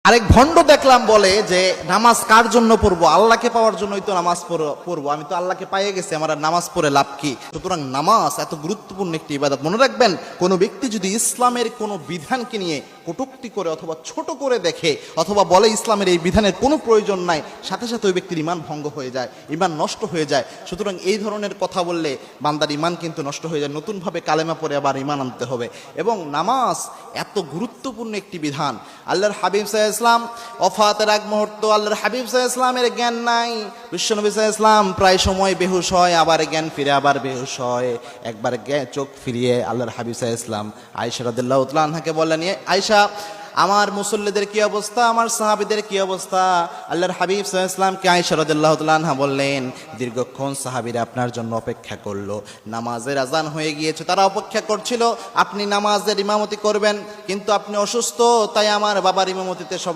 আরেক ভণ্ড দেখলাম বলে যে নামাজ কার জন্য পড়বো, আল্লাহকে পাওয়ার জন্যই তো নামাজ পড়বো, আমি তো আল্লাহকে পাইয়ে গেছি, আমার আর নামাজ পড়ে লাভ কি? সুতরাং নামাজ এত গুরুত্বপূর্ণ একটি ইবাদত। মনে রাখবেন, কোনো ব্যক্তি যদি ইসলামের কোনো বিধানকে নিয়ে কটূক্তি করে অথবা ছোট করে দেখে অথবা বলে ইসলামের এই বিধানের কোনো প্রয়োজন নাই, সাথে সাথে ওই ব্যক্তির ইমান ভঙ্গ হয়ে যায়, ইমান নষ্ট হয়ে যায়। সুতরাং এই ধরনের কথা বললে বান্দার ইমান কিন্তু নষ্ট হয়ে যায়, নতুনভাবে কালেমা পড়ে আবার ইমান আনতে হবে। এবং নামাজ এত গুরুত্বপূর্ণ একটি বিধান। আল্লাহর হাবিব সাল্লাল্লাহু আলাইহি ওয়াসাল্লাম ওফাতের আগ মুহূর্ত আল্লাহর হাবিব সাল্লাল্লাহু আলাইহি ওয়াসাল্লামের জ্ঞান নাই। বিশ্বনবী সাল্লাল্লাহু আলাইহি ওয়াসাল্লাম প্রায় সময় বেহুশ হয়, আবার জ্ঞান ফিরে আবার বেহুশ হয়। একবার চোখ ফিরিয়ে আল্লাহর হাবিব সাল্লাল্লাহু আলাইহি ওয়াসাল্লাম আয়েশা রাদিয়াল্লাহু তাআলা আনহাকে বললেন, আয়েশা, আমার মুসল্লিদের কি অবস্থা, আমার সাহাবীদের কি অবস্থা? আল্লাহর হাবিব সাল্লাল্লাহু আলাইহি ওয়াসাল্লামকে আয়েশা রাদিয়াল্লাহু তাআলা আনহা বললেন, দীর্ঘক্ষণ সাহাবীরা আপনার জন্য অপেক্ষা করলো, নামাজের আজান হয়ে গিয়েছে, তারা অপেক্ষা করছিল আপনি নামাজের ইমামতি করবেন, কিন্তু আপনি অসুস্থ, তাই আমার বাবার ইমামতিতে